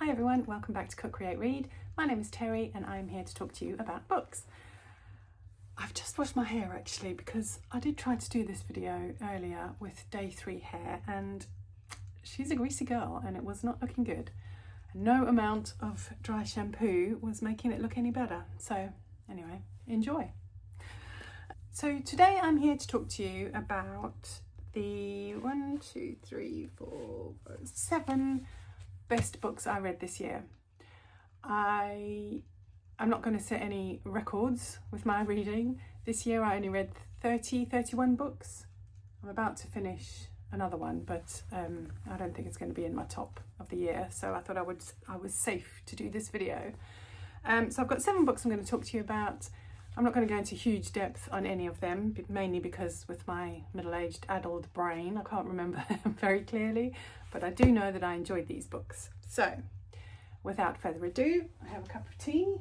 Hi everyone, welcome back to Cook, Create, Read. My name is Terry and I'm here to talk to you about books. I've just washed my hair actually because I did try to do this video earlier with day 3 hair and she's a greasy girl and it was not looking good. No amount of dry shampoo was making it look any better. So anyway, enjoy. So today I'm here to talk to you about the 7 best books I read this year. I'm not going to set any records with my reading. This year I only read 31 books. I'm about to finish another one, but I don't think it's going to be in my top of the year, so I thought I was safe to do this video. So I've got 7 books I'm going to talk to you about. I'm not going to go into huge depth on any of them, mainly because with my middle-aged adult brain I can't remember them very clearly, but I do know that I enjoyed these books. So without further ado, I have a cup of tea.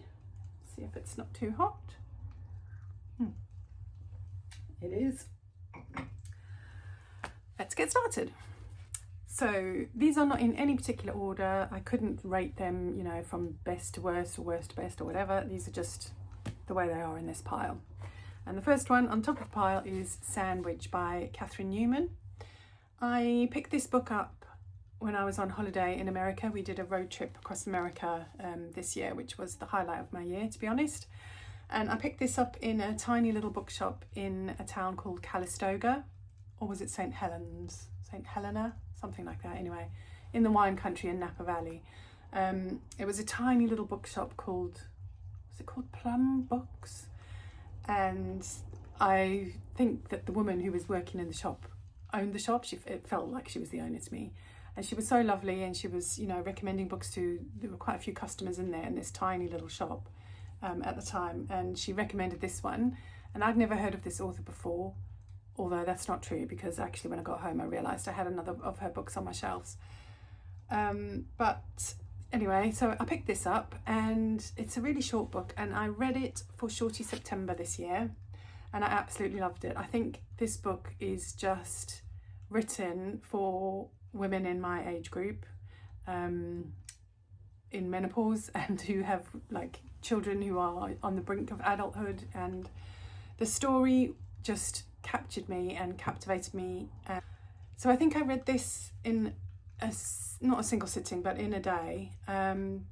See if it's not too hot. It is. Let's get started. So these are not in any particular order. I couldn't rate them, you know, from best to worst or worst to best or whatever. These are just the way they are in this pile. And the first one on top of the pile is Sandwich by Catherine Newman. I picked this book up when I was on holiday in America. We did a road trip across America this year, which was the highlight of my year, to be honest. And I picked this up in a tiny little bookshop in a town called Calistoga, or was it St. Helens? St. Helena? Something like that, anyway, in the wine country in Napa Valley. It was a tiny little bookshop called, was it called Plum Books? And I think that the woman who was working in the shop owned the shop. It felt like she was the owner to me. And she was so lovely, and she was, you know, recommending books to, there were quite a few customers in there in this tiny little shop at the time, and she recommended this one. And I'd never heard of this author before, although that's not true, because actually when I got home I realised I had another of her books on my shelves. But anyway, so I picked this up, and it's a really short book, and I read it for Shorty September this year, and I absolutely loved it. I think this book is just written for women in my age group, in menopause, and who have like children who are on the brink of adulthood, and the story just captured me and captivated me. So I think I read this in not a single sitting, but in a day, and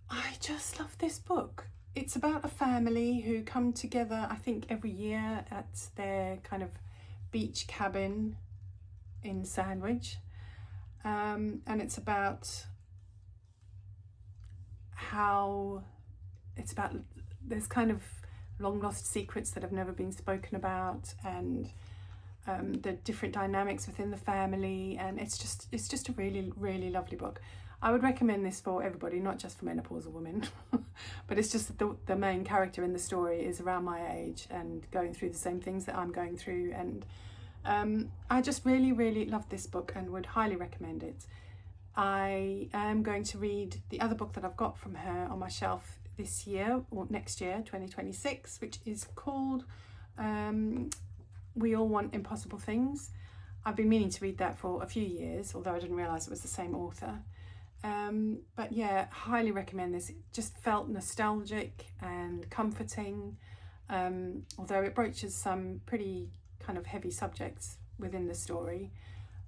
I just love this book. It's about a family who come together, I think, every year at their kind of beach cabin in Sandwich, and it's about how there's kind of long lost secrets that have never been spoken about, and the different dynamics within the family, and it's just a really lovely book. I would recommend this for everybody, not just for menopausal women, but it's just that the main character in the story is around my age and going through the same things that I'm going through, and I just really love this book and would highly recommend it. I am going to read the other book that I've got from her on my shelf this year, or next year, 2026, which is called We All Want Impossible Things. I've been meaning to read that for a few years, although I didn't realise it was the same author. But yeah, highly recommend this. It just felt nostalgic and comforting, although it broaches some pretty kind of heavy subjects within the story.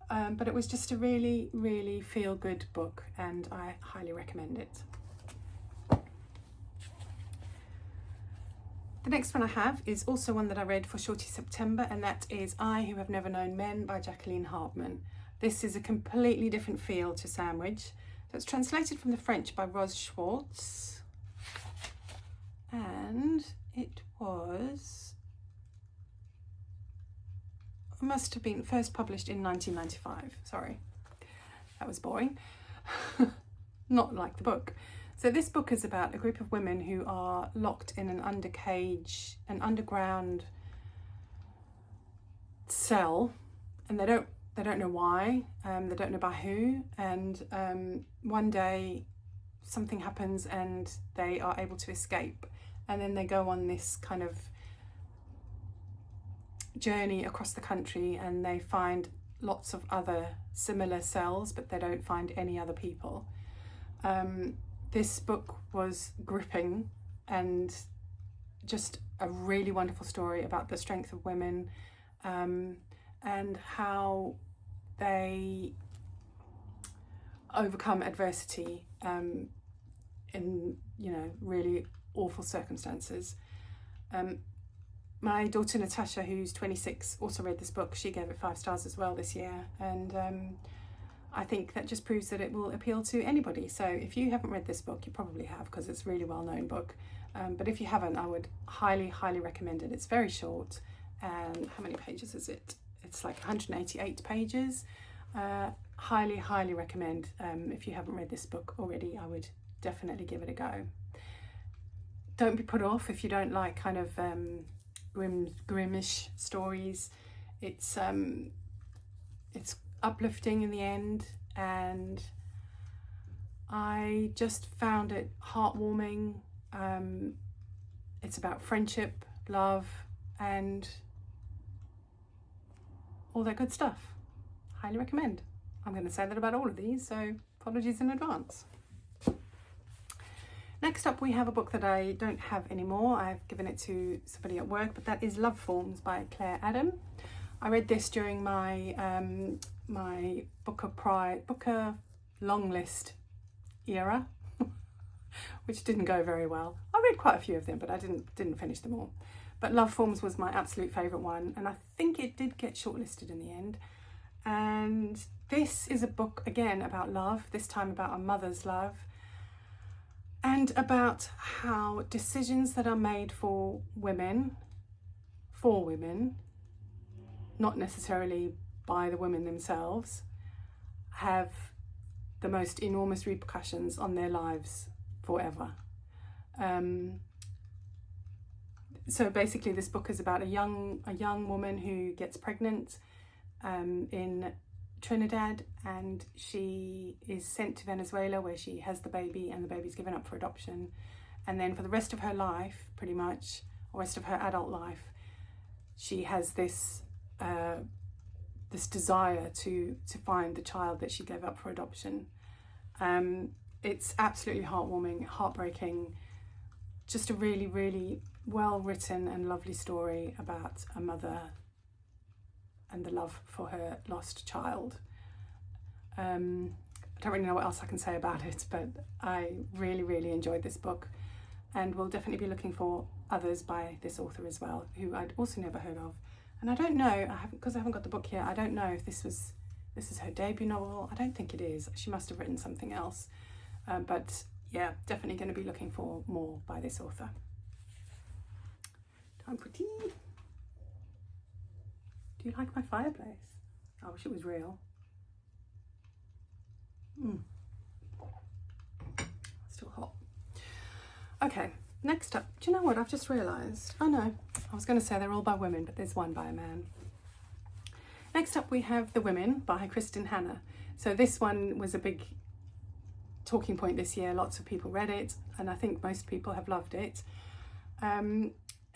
But it was just a really feel-good book, and I highly recommend it. The next one I have is also one that I read for Shorty September, and that is I Who Have Never Known Men by Jacqueline Hartman. This is a completely different feel to Sandwich. So it's translated from the French by Ros Schwartz, and it must have been first published in 1995. Sorry, that was boring. Not like the book. So this book is about a group of women who are locked in an underground cell, and they don't know why, they don't know by who, and one day something happens and they are able to escape, and then they go on this kind of journey across the country, and they find lots of other similar cells, but they don't find any other people. This book was gripping and just a really wonderful story about the strength of women, and how they overcome adversity in, you know, really awful circumstances. My daughter Natasha, who's 26, also read this book. She gave it 5 stars as well this year, and I think that just proves that it will appeal to anybody. So if you haven't read this book, you probably have, because it's a really well-known book. But if you haven't, I would highly, highly recommend it. It's very short. And how many pages is it? It's like 188 pages. Highly, highly recommend. If you haven't read this book already, I would definitely give it a go. Don't be put off if you don't like kind of grimish stories. It's uplifting in the end, and I just found it heartwarming. It's about friendship, love, and all that good stuff. Highly recommend. I'm going to say that about all of these, so apologies in advance. Next up, we have a book that I don't have anymore. I've given it to somebody at work, but that is Love Forms by Claire Adam. I read this during my my Booker long list era, which didn't go very well. I read quite a few of them, but I didn't finish them all. But Love Forms was my absolute favourite one, and I think it did get shortlisted in the end. And this is a book, again, about love, this time about a mother's love, and about how decisions that are made for women, not necessarily by the women themselves, have the most enormous repercussions on their lives forever. So basically this book is about a young woman who gets pregnant in Trinidad, and she is sent to Venezuela, where she has the baby, and the baby's given up for adoption. And then for the rest of her life, pretty much, or rest of her adult life, she has this this desire to find the child that she gave up for adoption. It's absolutely heartwarming, heartbreaking, just a really, really well written and lovely story about a mother and the love for her lost child. I don't really know what else I can say about it, but I really, really enjoyed this book, and will definitely be looking for others by this author as well, who I'd also never heard of. And I don't know, because I haven't got the book here, I don't know if this is her debut novel. I don't think it is. She must have written something else. But yeah, definitely going to be looking for more by this author. Time for tea. Do you like my fireplace? I wish it was real. Still hot. Okay, next up. Do you know what I've just realised? Oh no, I was going to say they're all by women, but there's one by a man. Next up we have The Women by Kristin Hannah. So this one was a big talking point this year. Lots of people read it, and I think most people have loved it.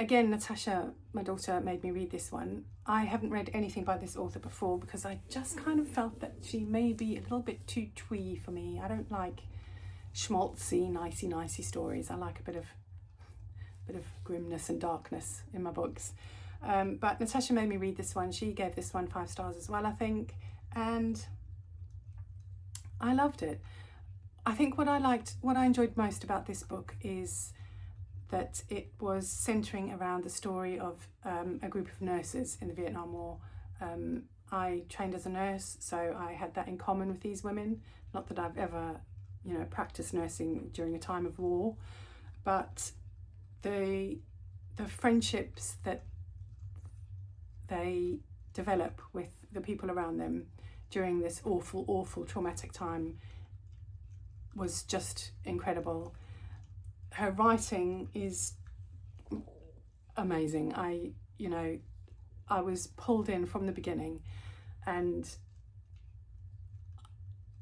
Again, Natasha, my daughter, made me read this one. I haven't read anything by this author before because I just kind of felt that she may be a little bit too twee for me. I don't like schmaltzy, nicey stories. I like a bit of grimness and darkness in my books. But Natasha made me read this one. She gave this one 5 stars as well, I think, and I loved it. I think what I enjoyed most about this book is that it was centering around the story of a group of nurses in the Vietnam War. I trained as a nurse, so I had that in common with these women. Not that I've ever, practiced nursing during a time of war, but the friendships that they develop with the people around them during this awful traumatic time was just incredible. Her writing is amazing. I was pulled in from the beginning, and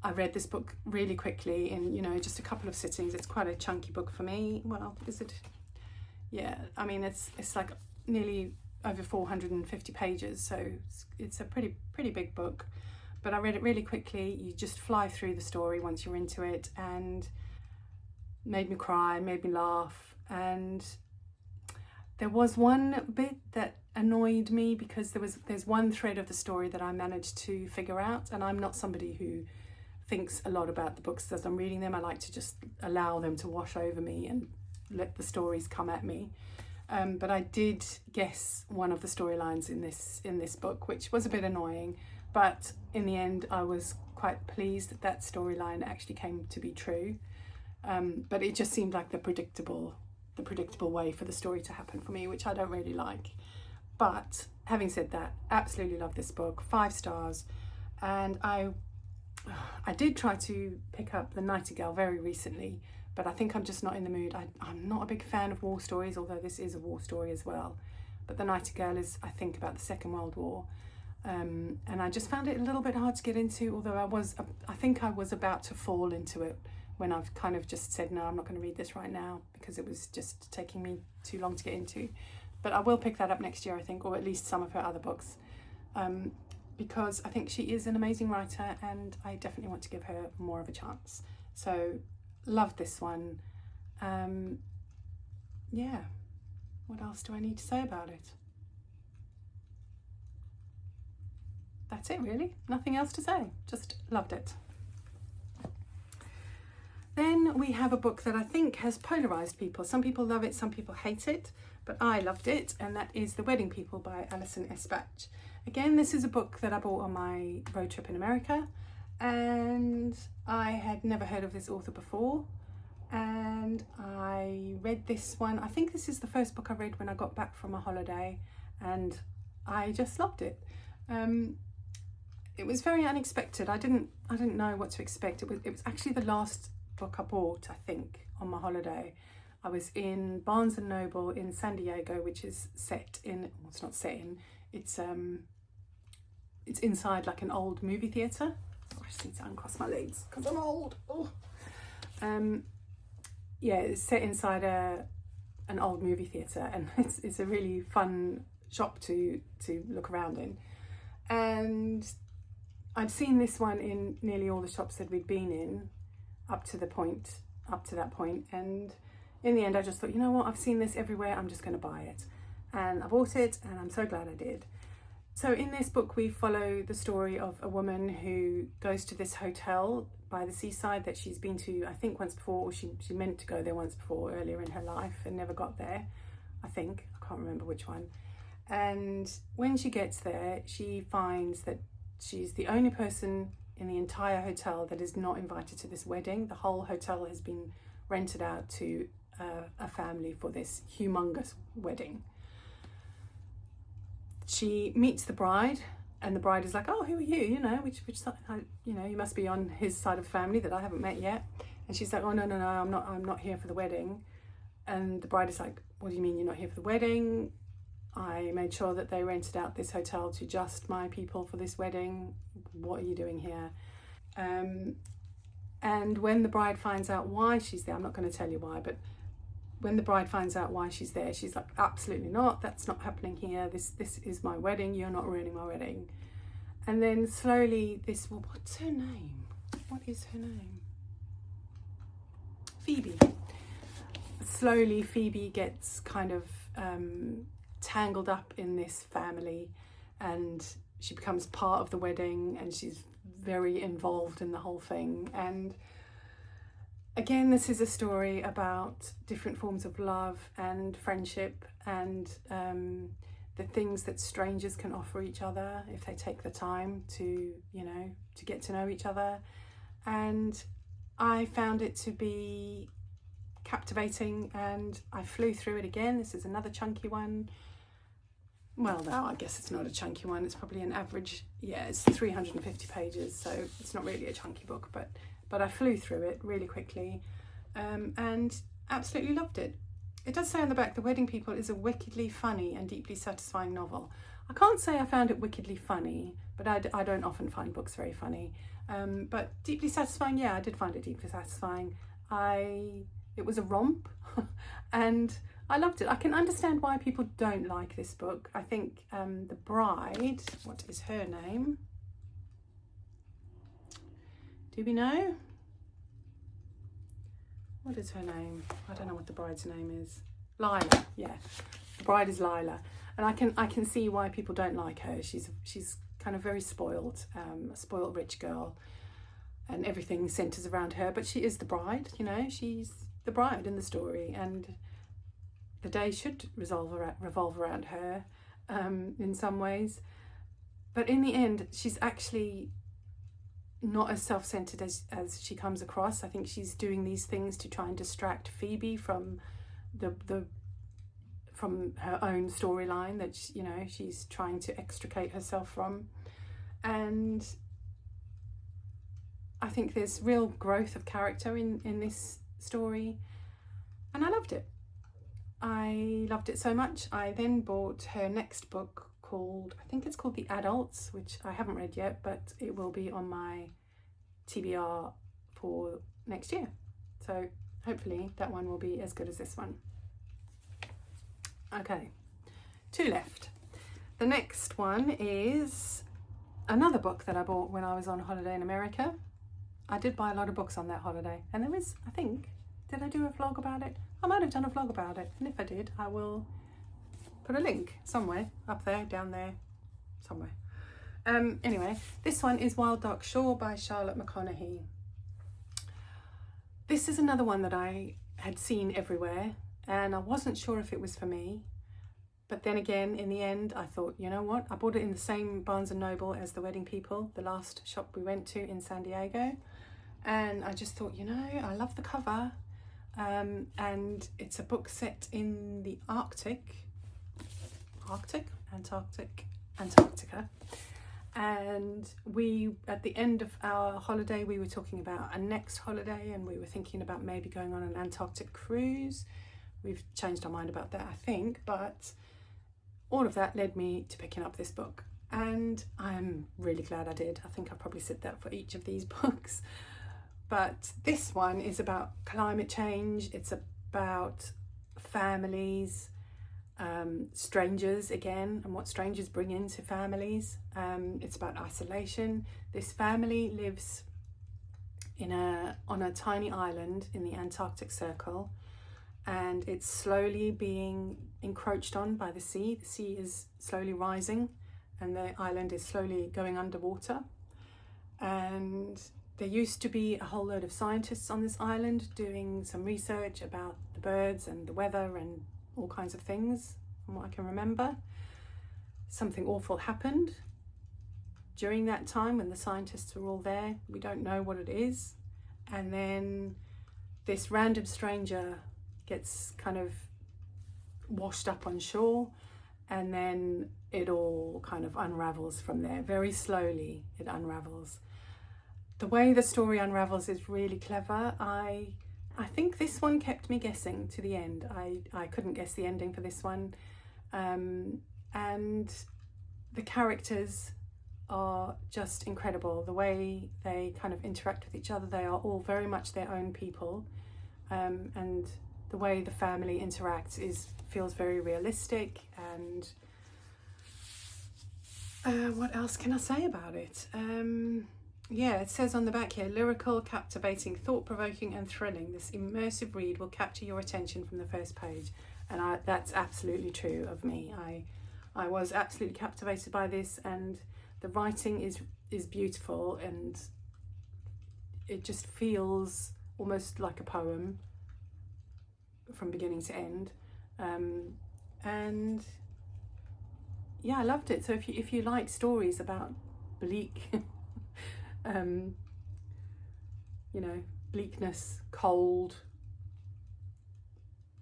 I read this book really quickly in just a couple of sittings. It's quite a chunky book for me. Well, is it? Yeah, I mean it's like nearly over 450 pages, so it's a pretty big book. But I read it really quickly. You just fly through the story once you're into it, and made me cry, made me laugh. And there was one bit that annoyed me because there's one thread of the story that I managed to figure out, and I'm not somebody who thinks a lot about the books as I'm reading them. I like to just allow them to wash over me and let the stories come at me. But I did guess one of the storylines in this book, which was a bit annoying. But in the end, I was quite pleased that that storyline actually came to be true. But it just seemed like the predictable way for the story to happen for me, which I don't really like. But having said that, absolutely love this book, 5 stars. And I did try to pick up The Nightingale very recently, but I think I'm just not in the mood. I'm not a big fan of war stories, although this is a war story as well. But The Nightingale is, I think, about the Second World War. And I just found it a little bit hard to get into, although I think I was about to fall into it when I've kind of just said, no, I'm not going to read this right now, because it was just taking me too long to get into. But I will pick that up next year, I think, or at least some of her other books, because I think she is an amazing writer, and I definitely want to give her more of a chance. So, love this one. Yeah, what else do I need to say about it? That's it, really. Nothing else to say. Just loved it. Then we have a book that I think has polarised people. Some people love it, some people hate it, but I loved it, and that is The Wedding People by Alison S. Batch. Again, this is a book that I bought on my road trip in America, and I had never heard of this author before, and I read this one. I think this is the first book I read when I got back from a holiday, and I just loved it. It was very unexpected. I didn't know what to expect. It was actually the last book I bought, I think, on my holiday. I was in Barnes and Noble in San Diego, which is set in, well, it's not set in, it's inside like an old movie theatre. Oh, I just need to uncross my legs because I'm old. Oh. Yeah, it's set inside an old movie theatre, and it's a really fun shop to look around in. And I'd seen this one in nearly all the shops that we'd been in up to that point, and in the end I just thought, you know what, I've seen this everywhere, I'm just going to buy it. And I bought it, and I'm so glad I did. So in this book we follow the story of a woman who goes to this hotel by the seaside that she's been to, I think, once before, or she meant to go there once before earlier in her life and never got there, I think. I can't remember which one. And when she gets there, she finds that she's the only person in the entire hotel that is not invited to this wedding. The whole hotel has been rented out to a family for this humongous wedding. She meets the bride, and the bride is like, oh, who are you? You know, which side, you know, you must be on his side of the family that I haven't met yet. And she's like, oh, no, I'm not here for the wedding. And the bride is like, what do you mean you're not here for the wedding? I made sure that they rented out this hotel to just my people for this wedding. What are you doing here? And when the bride finds out why she's there, I'm not going to tell you why, but when the bride finds out why she's there, she's like, absolutely not, that's not happening here. This is my wedding, you're not ruining my wedding. And then slowly what's her name? What is her name? Phoebe. Slowly Phoebe gets kind of tangled up in this family, and she becomes part of the wedding, and she's very involved in the whole thing. And again, this is a story about different forms of love and friendship, and the things that strangers can offer each other if they take the time to get to know each other. And I found it to be captivating, and I flew through it again. This is another chunky one. Well, no, I guess it's not a chunky one. It's probably an average. Yeah, it's 350 pages, so it's not really a chunky book, but I flew through it really quickly, and absolutely loved it. It does say on the back, The Wedding People is a wickedly funny and deeply satisfying novel. I can't say I found it wickedly funny, but I don't often find books very funny. But deeply satisfying, yeah, I did find it deeply satisfying. It was a romp, and I loved it. I can understand why people don't like this book. I think the bride, what is her name? Do we know? What is her name? I don't know what the bride's name is. Lila, yeah. The bride is Lila. And I can see why people don't like her. She's kind of very spoiled, a spoiled rich girl, and everything centers around her. But she is the bride, you know, she's the bride in the story, and the day should revolve around her in some ways. But in the end, she's actually not as self-centered as she comes across. I think she's doing these things to try and distract Phoebe from from her own storyline that, you know, she's trying to extricate herself from. And I think there's real growth of character in this story, and I loved it. I loved it so much. I then bought her next book called, I think it's called The Adults, which I haven't read yet, but it will be on my TBR for next year. So hopefully that one will be as good as this one. Okay, 2 left. The next one is another book that I bought when I was on holiday in America. I did buy a lot of books on that holiday, and there was, I think, did I do a vlog about it? I might have done a vlog about it, and if I did, I will put a link somewhere, up there, down there, somewhere. Anyway, this one is Wild Dark Shore by Charlotte McConaghy. This is another one that I had seen everywhere, and I wasn't sure if it was for me. But then again, in the end, I thought, you know what? I bought it in the same Barnes & Noble as The Wedding People, the last shop we went to in San Diego. And I just thought, you know, I love the cover. And it's a book set in the Antarctica. And we, at the end of our holiday, we were talking about a next holiday, and we were thinking about maybe going on an Antarctic cruise. We've changed our mind about that, I think, but all of that led me to picking up this book, and I'm really glad I did. I think I probably said that for each of these books. But this one is about climate change. It's about families, strangers again, and what strangers bring into families. It's about isolation. This family lives on a tiny island in the Antarctic Circle, and it's slowly being encroached on by the sea. The sea is slowly rising, and the island is slowly going underwater. And there used to be a whole load of scientists on this island doing some research about the birds and the weather and all kinds of things, from what I can remember. Something awful happened during that time when the scientists were all there. We don't know what it is. And then this random stranger gets kind of washed up on shore, and then it all kind of unravels from there. Very slowly it unravels. The way the story unravels is really clever. I think this one kept me guessing to the end. I couldn't guess the ending for this one. And the characters are just incredible. The way they kind of interact with each other, they are all very much their own people. And the way the family interacts feels very realistic. And what else can I say about it? Yeah, it says on the back here, lyrical, captivating, thought-provoking and thrilling. This immersive read will capture your attention from the first page. And that's absolutely true of me. I was absolutely captivated by this, and the writing is beautiful, and it just feels almost like a poem from beginning to end. And yeah, I loved it. So if you like stories about bleak you know, bleakness, cold,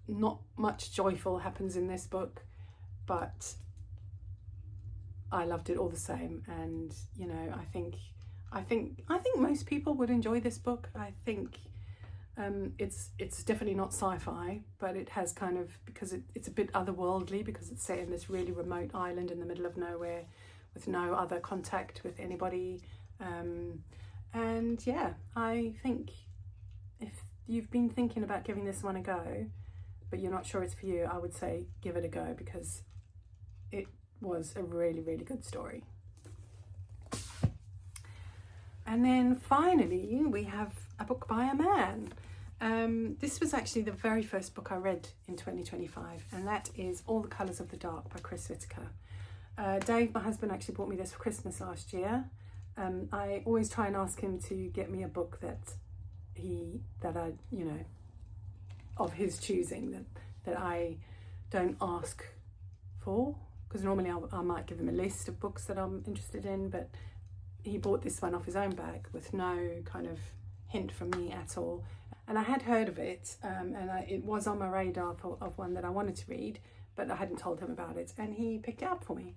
not much joyful happens in this book, but I loved it all the same. And you know, I think most people would enjoy this book. I think it's definitely not sci-fi, but it has kind of, because it's a bit otherworldly, because it's set in this really remote island in the middle of nowhere with no other contact with anybody. And yeah, I think if you've been thinking about giving this one a go, but you're not sure it's for you, I would say give it a go, because it was a really, really good story. And then finally, we have a book by a man. This was actually the very first book I read in 2025, and that is All the Colours of the Dark by Chris Whitaker. Dave, my husband, actually bought me this for Christmas last year. I always try and ask him to get me a book that I, you know, of his choosing, that I don't ask for, because normally I might give him a list of books that I'm interested in, but he bought this one off his own bag with no kind of hint from me at all. And I had heard of it, and it was on my radar of one that I wanted to read, but I hadn't told him about it, and he picked it up for me.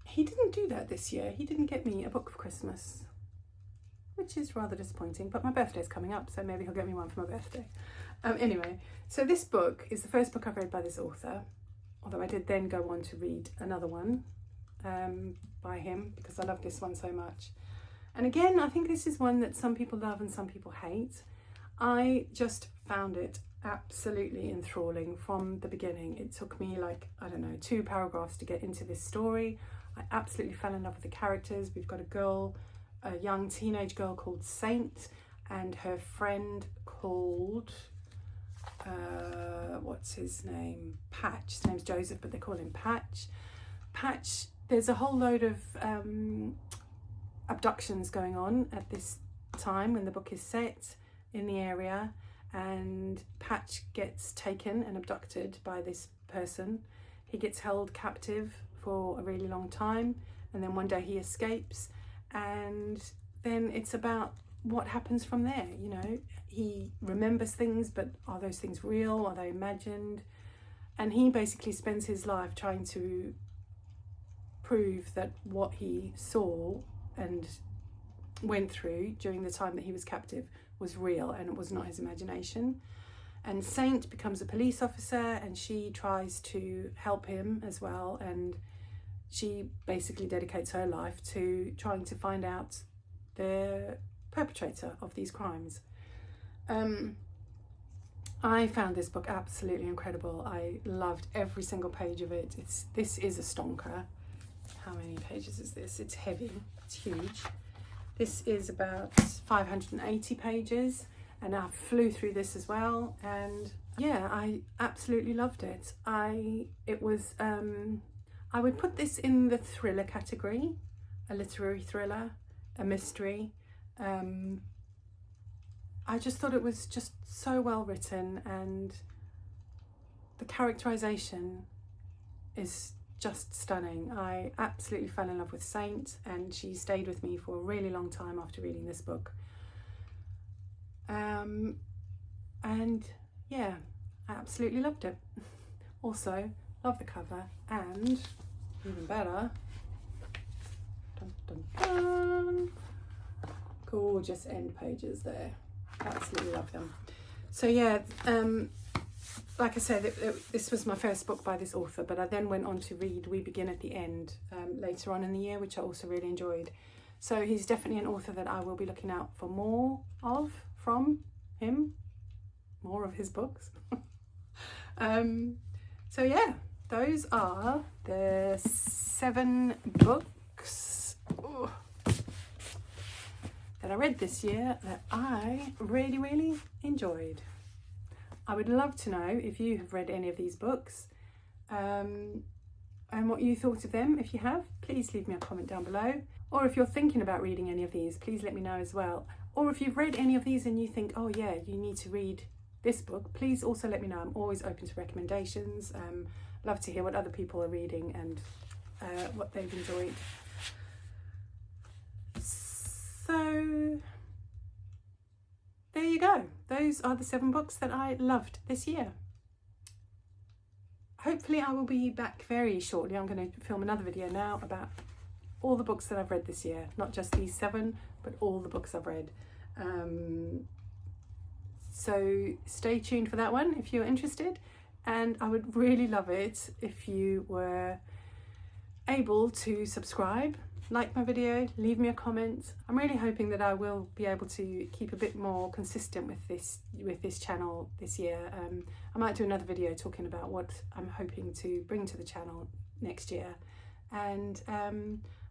He didn't do that this year. He didn't get me a book for Christmas, which is rather disappointing, but my birthday's coming up, so maybe he'll get me one for my birthday. Anyway, so this book is the first book I've read by this author, although I did then go on to read another one by him, because I love this one so much. And again, I think this is one that some people love and some people hate. I just found it absolutely enthralling from the beginning. It took me like, I don't know, 2 paragraphs to get into this story. I absolutely fell in love with the characters. We've got a young teenage girl called Saint, and her friend called, what's his name? Patch. His name's Joseph, but they call him Patch. Patch, there's a whole load of abductions going on at this time when the book is set in the area, and Patch gets taken and abducted by this person. He gets held captive for a really long time, and then one day he escapes, and then it's about what happens from there. You know, he remembers things, but are those things real? Are they imagined? And he basically spends his life trying to prove that what he saw and went through during the time that he was captive was real and it was not his imagination. And Saint becomes a police officer, and she tries to help him as well, and she basically dedicates her life to trying to find out the perpetrator of these crimes. I found this book absolutely incredible. I loved every single page of it. This is a stonker. How many pages is this? It's heavy, it's huge. This is about 580 pages, and I flew through this as well, and yeah, I absolutely loved it. I would put this in the thriller category, a literary thriller, a mystery. I just thought it was just so well written, and the characterization is just stunning. I absolutely fell in love with Saint, and she stayed with me for a really long time after reading this book. And yeah, I absolutely loved it. Also, love the cover, and even better, dun, dun, dun, gorgeous end pages there. Absolutely love them. So yeah, like I said, this was my first book by this author, but I then went on to read We Begin at the End later on in the year, which I also really enjoyed. So he's definitely an author that I will be looking out for more of from him, more of his books. So yeah, those are the 7 books that I read this year that I really, really enjoyed. I would love to know if you have read any of these books and what you thought of them. If you have, please leave me a comment down below. Or if you're thinking about reading any of these, please let me know as well. Or if you've read any of these and you think, oh yeah, you need to read this book, please also let me know. I'm always open to recommendations. Love to hear what other people are reading and what they've enjoyed. So there you go. Those are the 7 books that I loved this year. Hopefully I will be back very shortly. I'm going to film another video now about all the books that I've read this year. Not just these 7, but all the books I've read. So stay tuned for that one if you're interested. And I would really love it if you were able to subscribe like my video, leave me a comment. I'm really hoping that I will be able to keep a bit more consistent with this channel this year. I might do another video talking about what I'm hoping to bring to the channel next year, and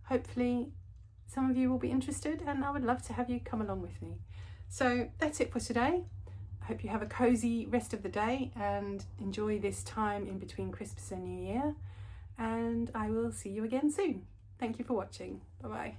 hopefully some of you will be interested, and I would love to have you come along with me. So that's it for today. I hope you have a cozy rest of the day and enjoy this time in between Christmas and New Year, and I will see you again soon. Thank you for watching. Bye bye.